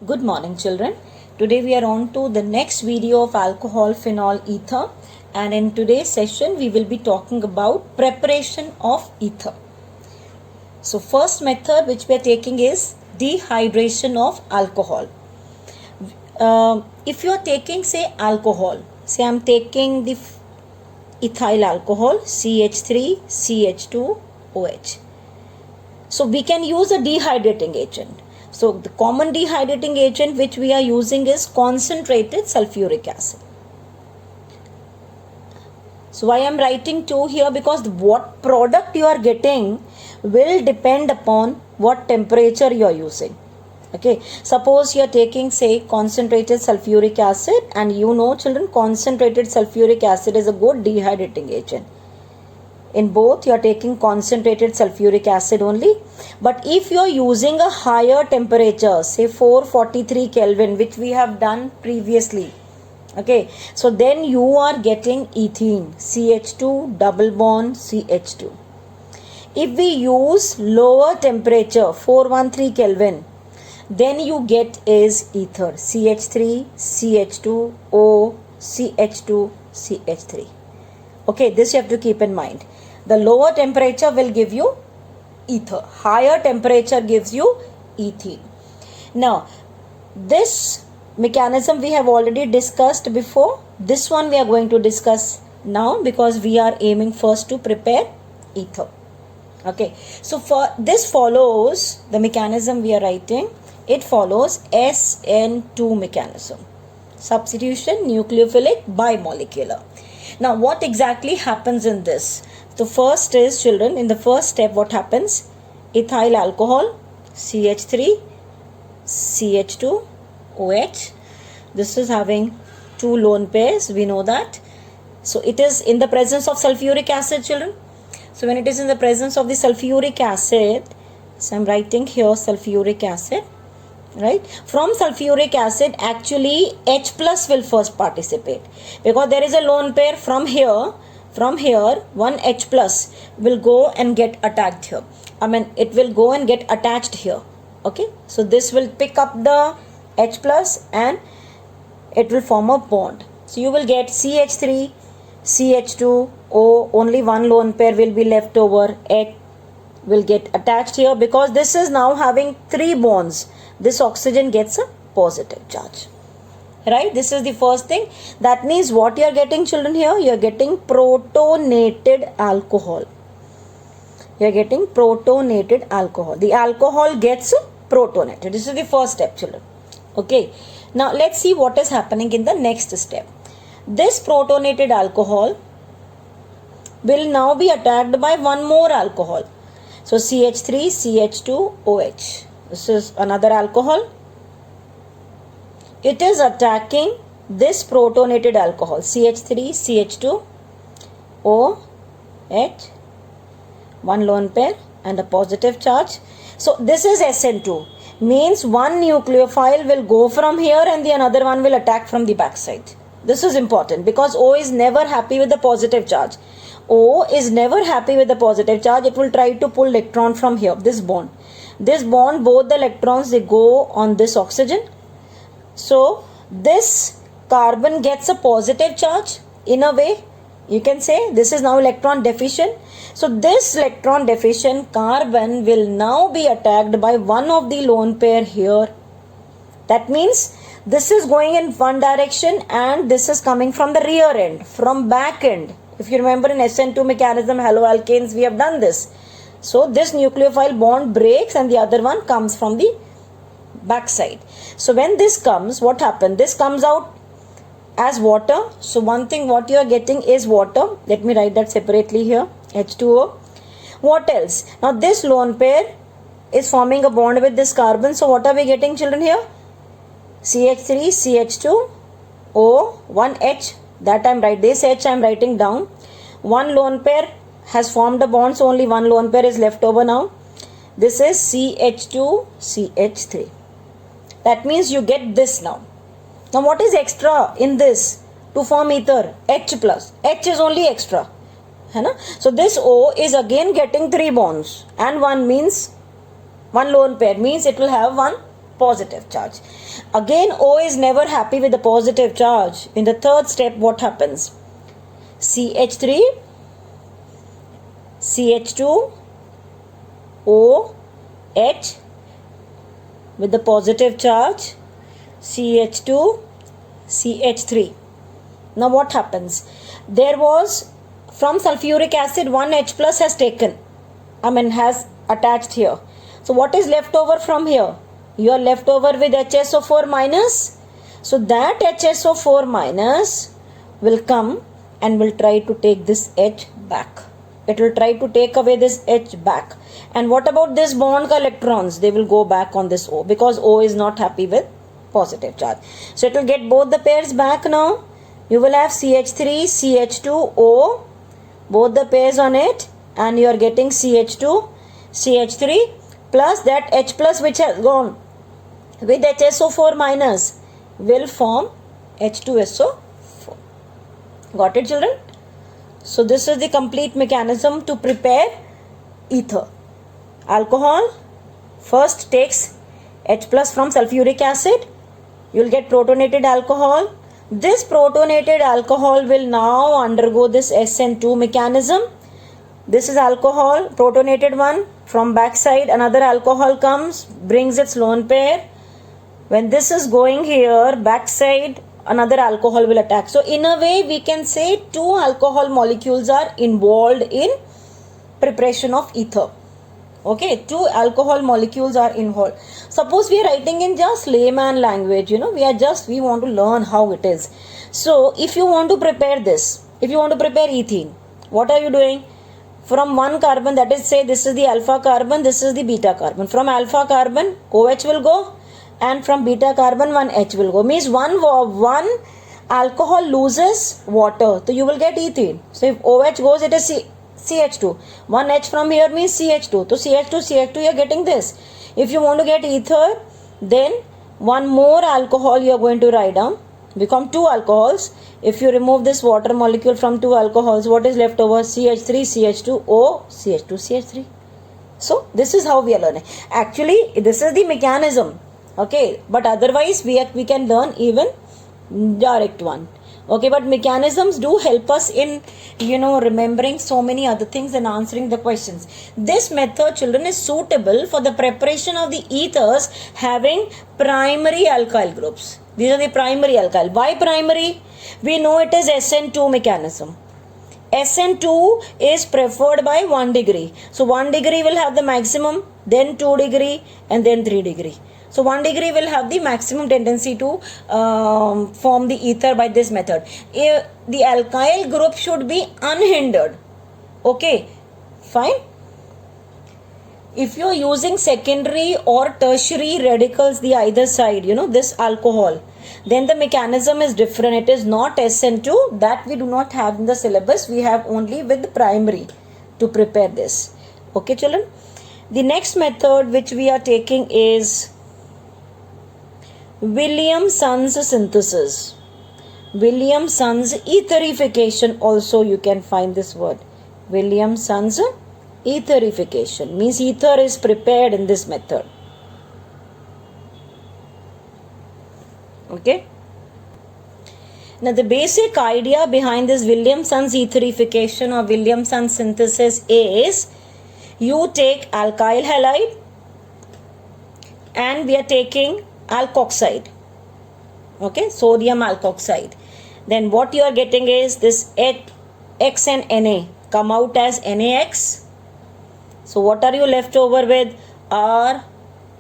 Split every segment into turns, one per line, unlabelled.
Good morning, children. Today we are on to the next video of alcohol phenol ether, and in today's session we will be talking about preparation of ether. So first method which we are taking is dehydration of alcohol. If you are taking say alcohol, say I am taking the ethyl alcohol CH3 CH2 OH. So we can use a dehydrating agent. So the common dehydrating agent which we are using is concentrated sulfuric acid. So why I am writing 2 here, because what product you are getting will depend upon what temperature you are using. Okay, suppose you are taking say concentrated sulfuric acid, and you know children, concentrated sulfuric acid is a good dehydrating agent. In both you are taking concentrated sulfuric acid only, but if you are using a higher temperature, say 443 Kelvin, which we have done previously, okay, so then you are getting ethene, CH2 double bond CH2. If we use lower temperature 413 Kelvin, then you get is ether, CH3 CH2 O CH2 CH3. Okay, this you have to keep in mind. The lower temperature will give you ether. Higher temperature gives you ethene. Now, this mechanism we have already discussed before. This one we are going to discuss now, because we are aiming first to prepare ether. Okay. So, for this follows the mechanism we are writing. It follows SN2 mechanism. Substitution, nucleophilic, bimolecular. Now, what exactly happens in this? The first is, children, in the first step what happens? Ethyl alcohol CH3 CH2 OH. This is having 2 lone pairs, we know that. So it is in the presence of sulfuric acid, children. So when it is in the presence of the sulfuric acid, so I am writing here sulfuric acid, right? From sulfuric acid, actually H plus will first participate, because there is a lone pair from here. From here, one H plus will go and get attacked here. It will go and get attached here. Okay. So this will pick up the H plus and it will form a bond. So you will get CH3, CH2, O, only one lone pair will be left over. H will get attached here, because this is now having 3 bonds. This oxygen gets a positive charge. Right, this is the first thing. That means what you are getting, children, here you are getting protonated alcohol. You are getting protonated alcohol. The alcohol gets protonated. This is the first step, children. Okay. Now let's see what is happening in the next step. This protonated alcohol will now be attacked by one more alcohol. So CH3 CH2 OH. This is another alcohol. It is attacking this protonated alcohol CH3 CH2 OH, one lone pair and a positive charge. So this is SN2, means one nucleophile will go from here and the another one will attack from the backside. This is important, because O is never happy with the positive charge. O is never happy with the positive charge. It will try to pull electron from here, this bond. This bond, both the electrons, they go on this oxygen. So this carbon gets a positive charge. In a way, you can say this is now electron deficient. So this electron deficient carbon will now be attacked by one of the lone pair here. That means this is going in one direction and this is coming from the rear end, from back end. If you remember in SN2 mechanism, haloalkanes, we have done this. So this nucleophile bond breaks and the other one comes from the backside. So when this comes, what happened? This comes out as water. So one thing what you are getting is water. Let me write that separately here, H2O. What else? Now this lone pair is forming a bond with this carbon. So what are we getting, children, here? CH3 CH2 O, one H. That I am writing, this H I am writing down. One lone pair has formed a bond, so only one lone pair is left over now. This is CH2 CH3. That means you get this now. Now what is extra in this to form ether? H plus. H is only extra. So this O is again getting 3 bonds, and one means one lone pair, means it will have one positive charge. Again, O is never happy with the positive charge. In the third step, what happens? CH3, CH2, OH with the positive charge, CH2, CH3. Now what happens? There was, from sulfuric acid, one H plus has has attached here. So what is left over from here? You are left over with HSO4 minus. So that HSO4 minus will come and will try to take this H back. It will try to take away this H back. And what about this bond electrons? They will go back on this O, because O is not happy with positive charge. So it will get both the pairs back now. You will have CH3, CH2, O, both the pairs on it, and you are getting CH2, CH3 plus that H plus which has gone with HSO4 minus will form H2SO4. Got it, children? So this is the complete mechanism to prepare ether. Alcohol first takes H plus from sulfuric acid. You will get protonated alcohol. This protonated alcohol will now undergo this SN2 mechanism. This is alcohol, protonated one. From backside another alcohol comes, brings its lone pair. When this is going here, backside another alcohol will attack. So in a way we can say two alcohol molecules are involved in preparation of ether. Okay, two alcohol molecules are involved. Suppose we are writing in just layman language, we want to learn how it is. So if you want to prepare this, if you want to prepare ethene, what are you doing? From one carbon, that is, say this is the alpha carbon, this is the beta carbon. From alpha carbon, OH will go, and from beta carbon, one H will go. Means one alcohol loses water, so you will get ethene. So if OH goes, it is CH2. One H from here means CH2. So CH2, you are getting this. If you want to get ether, then one more alcohol you are going to write down. Become two alcohols. If you remove this water molecule from two alcohols, what is left over? CH3, CH2, O, CH2, CH3. So this is how we are learning. Actually, this is the mechanism. Okay, but otherwise we can learn even direct one. Okay, but mechanisms do help us in remembering so many other things and answering the questions. This method, children, is suitable for the preparation of the ethers having primary alkyl groups. These are the primary alkyl. Why primary? We know it is SN2 mechanism. SN2 is preferred by 1 degree. So 1 degree will have the maximum, then 2 degree, and then 3 degree. So 1 degree will have the maximum tendency to form the ether by this method. The alkyl group should be unhindered. Okay, fine. If you are using secondary or tertiary radicals, the either side, this alcohol, then the mechanism is different. It is not SN2, that we do not have in the syllabus. We have only with the primary to prepare this. Okay, children. The next method which we are taking is Williamson's synthesis. Williamson's etherification, also you can find this word. Williamson's etherification means ether is prepared in this method. Okay. Now the basic idea behind this Williamson's etherification or Williamson's synthesis is you take alkyl halide and we are taking alkoxide. Okay, sodium alkoxide. Then what you are getting is this X and Na come out as NaX. So what are you left over with? R,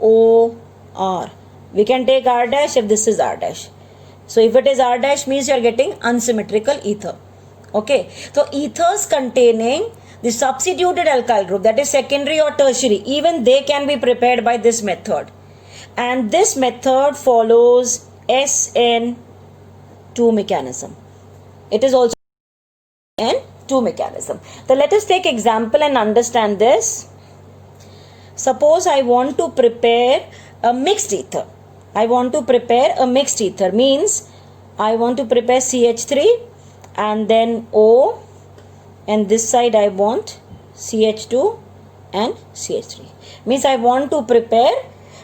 O, R. We can take R dash if this is R dash. So if it is R dash means you are getting unsymmetrical ether. Okay. So ethers containing the substituted alkyl group, that is secondary or tertiary, even they can be prepared by this method. And this method follows SN2 mechanism. It is also N2 mechanism. So let us take example and understand this. Suppose I want to prepare a mixed ether. I want to prepare a mixed ether means I want to prepare CH3 and then O, and this side I want CH2 and CH3. Means I want to prepare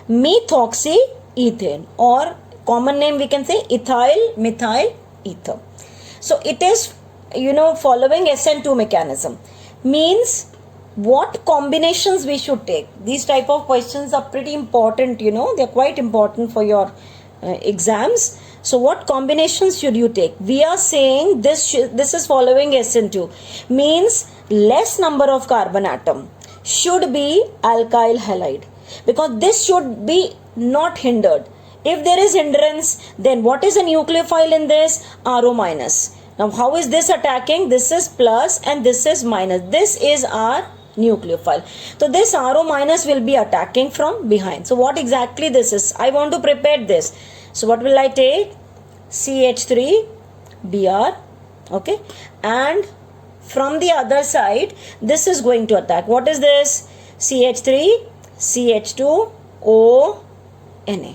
methoxy ethane, or common name we can say ethyl methyl ether. So it is, following SN2 mechanism. Means what combinations we should take. These type of questions are pretty important, they're quite important for your exams. So what combinations should you take? We are saying this is following SN2, means less number of carbon atom should be alkyl halide, because this should be not hindered. If there is hindrance, then what is a nucleophile in this? RO minus. Now how is this attacking? This is plus and this is minus. This is our nucleophile. So this RO minus will be attacking from behind. So what exactly this is? I want to prepare this. So what will I take? CH3Br, okay, and from the other side this is going to attack. What is this? CH3 CH2O Na.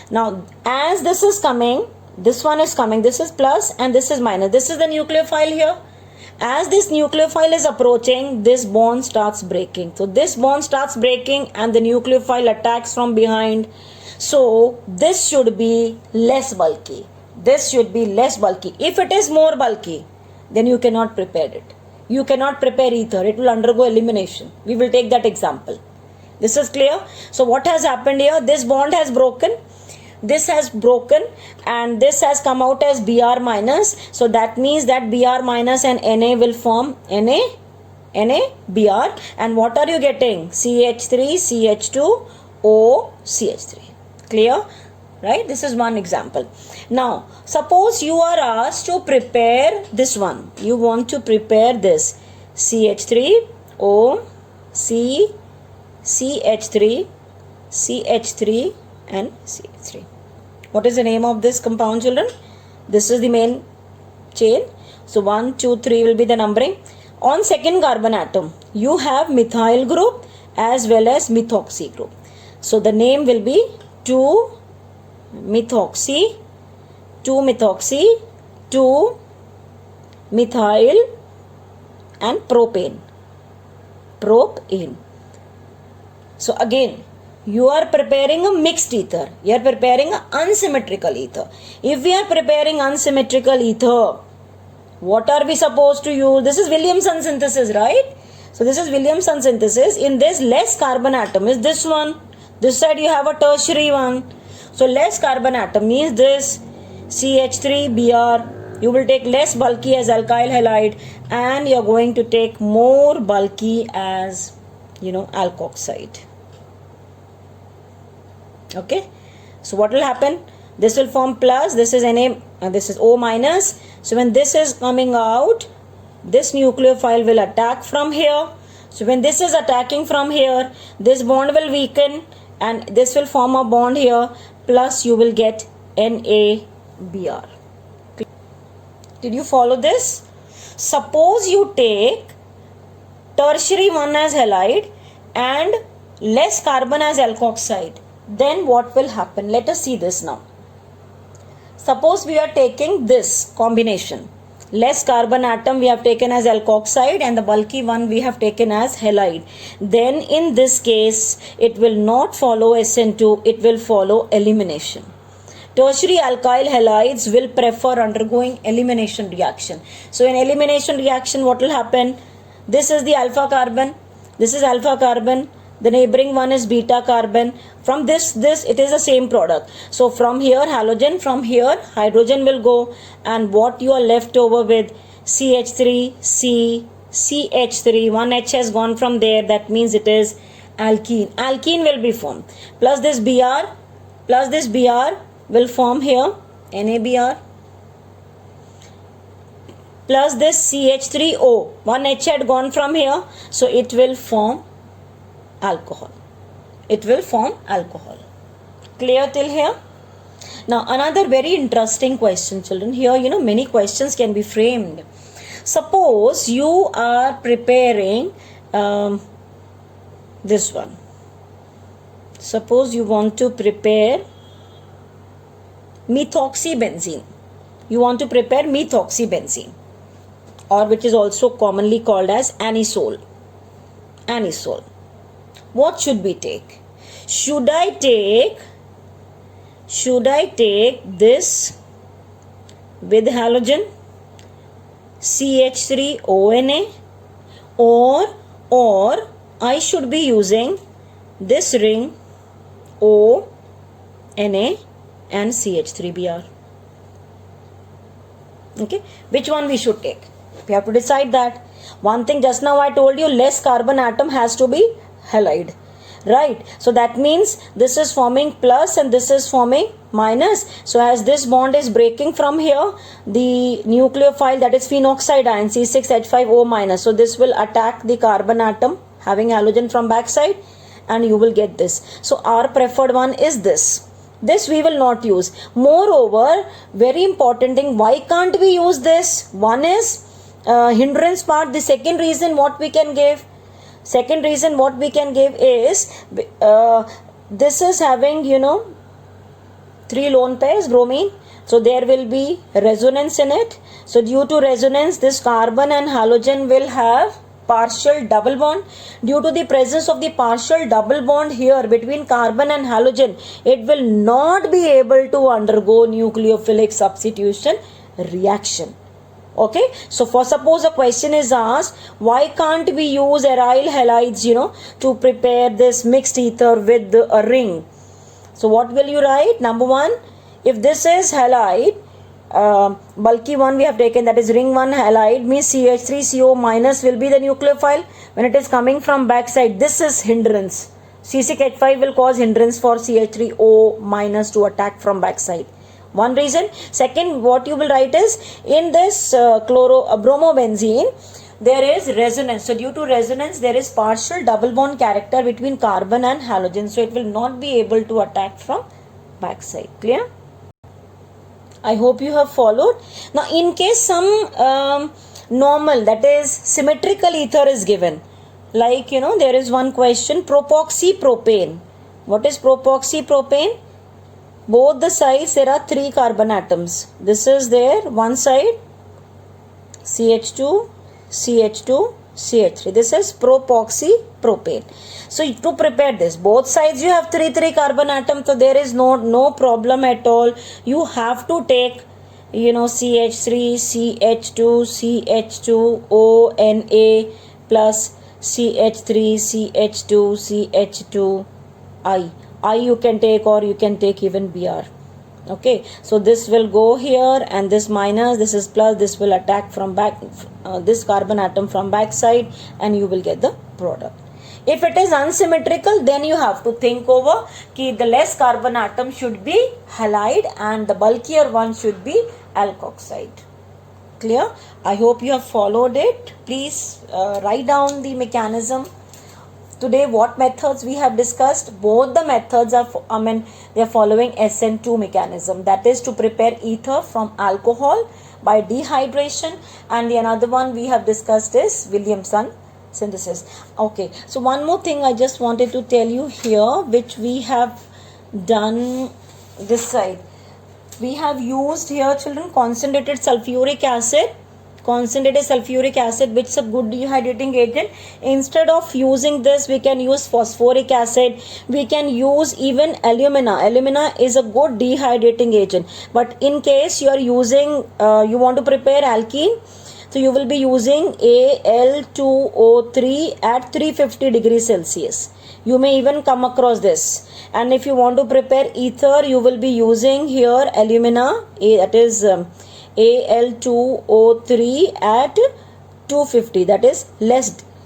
Now as this is coming, this one is coming, this is plus and this is minus. This is the nucleophile here. As this nucleophile is approaching, this bond starts breaking. So this bond starts breaking and the nucleophile attacks from behind. So this should be less bulky. This should be less bulky. If it is more bulky, then you cannot prepare it. You cannot prepare ether. It will undergo elimination. We will take that example. This is clear? So what has happened here? This bond has broken. This has broken and this has come out as Br minus. So that means that Br minus and Na will form NaBr. And what are you getting? CH3 CH2O CH3. Clear? Right? This is one example. Now, suppose you are asked to prepare this one. You want to prepare this CH3O CH3 CH3 and CH3. What is the name of this compound, children? This is the main chain. So 1, 2, 3 will be the numbering. On second carbon atom, you have methyl group as well as methoxy group. So the name will be 2-methoxy, 2-methyl and propane. So again, you are preparing a mixed ether. You are preparing an unsymmetrical ether. If we are preparing unsymmetrical ether, what are we supposed to use? This is Williamson synthesis, right? So this is Williamson synthesis. In this, less carbon atom is this one. This side you have a tertiary one. So less carbon atom means this CH3Br. You will take less bulky as alkyl halide and you are going to take more bulky as, alkoxide. Okay, so what will happen? This will form plus, this is Na, this is O minus. So when this is coming out, this nucleophile will attack from here. So when this is attacking from here, this bond will weaken and this will form a bond here, plus you will get NaBr. Did you follow this? Suppose you take tertiary one as halide and less carbon as alkoxide. Then what will happen? Let us see this now. Suppose we are taking this combination. Less carbon atom we have taken as alkoxide and the bulky one we have taken as halide. Then in this case, it will not follow SN2, it will follow elimination. Tertiary alkyl halides will prefer undergoing elimination reaction. So in elimination reaction, what will happen? This is the alpha carbon. This is alpha carbon. The neighboring one is beta carbon. From this it is the same product. So from here halogen, from here hydrogen will go, and what you are left over with CH3C, CH3, one H has gone from there, that means it is alkene. Alkene will be formed. Plus this Br will form here NaBr. Plus this CH3O, one H had gone from here, so it will form alcohol. It will form alcohol. Clear till here? Now another very interesting question, children. Here, many questions can be framed. Suppose you are preparing this one. Suppose you want to prepare methoxybenzene. You want to prepare methoxybenzene, or which is also commonly called as anisole. Anisole. What should we take? Should I take should I take this with halogen CH3ONA, or I should be using this ring ONA and CH3Br? Okay, which one we should take? We have to decide that. One thing just now I told you, less carbon atom has to be halide, right? So that means this is forming plus and this is forming minus. So as this bond is breaking from here, the nucleophile, that is phenoxide ion C6H5O minus, so this will attack the carbon atom having halogen from backside and you will get this. So our preferred one is this. This we will not use. Moreover, very important thing, why can't we use this? One is hindrance part. The second reason what we can give is this is having, 3 lone pairs bromine, so there will be resonance in it. So due to resonance, this carbon and halogen will have partial double bond. Due to the presence of the partial double bond here between carbon and halogen, it will not be able to undergo nucleophilic substitution reaction. Okay, so for suppose a question is asked, why can't we use aryl halides, to prepare this mixed ether with a ring? So what will you write? Number one, if this is halide, bulky one we have taken, that is ring 1 halide, means CH3CO minus will be the nucleophile. When it is coming from backside, this is hindrance. C6H5 will cause hindrance for CH3O minus to attack from backside. One reason. Second, what you will write is, in this bromobenzene, there is resonance. So due to resonance, there is partial double bond character between carbon and halogen. So it will not be able to attack from backside. Clear? I hope you have followed. Now in case some normal, that is symmetrical ether is given, like there is one question, propoxypropane. What is propoxypropane? Both the sides there are 3 carbon atoms. This is there, one side CH2, CH2, CH3. This is propoxypropane. So to prepare this, both sides you have 3 carbon atoms, so there is no problem at all. You have to take CH3, CH2, CH2, ONA plus CH3, CH2, CH2, I you can take, or you can take even Br. Okay, so this will go here and this minus, this is plus, this will attack from back, this carbon atom from back side, and you will get the product. If it is unsymmetrical, then you have to think over ki the less carbon atom should be halide and the bulkier one should be alkoxide. Clear? I hope you have followed it. Please write down the mechanism. Today what methods we have discussed? Both the methods are, they are following SN2 mechanism, that is to prepare ether from alcohol by dehydration, and the another one we have discussed is Williamson synthesis. Okay, so one more thing I just wanted to tell you here, which we have done this side. We have used here, children, concentrated sulfuric acid, which is a good dehydrating agent. Instead of using this, we can use phosphoric acid, we can use even alumina is a good dehydrating agent. But in case you are using you want to prepare alkene, so you will be using Al2O3 at 350 degrees Celsius. You may even come across this. And if you want to prepare ether, you will be using here alumina, that is Al2O3 at 250, that is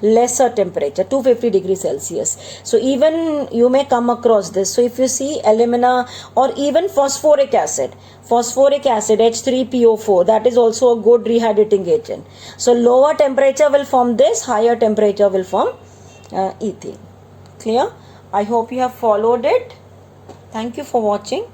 lesser temperature, 250 degrees Celsius. So even you may come across this. So if you see alumina or even phosphoric acid H3PO4, that is also a good rehydrating agent. So lower temperature will form this, higher temperature will form ethene. Clear? I hope you have followed it. Thank you for watching.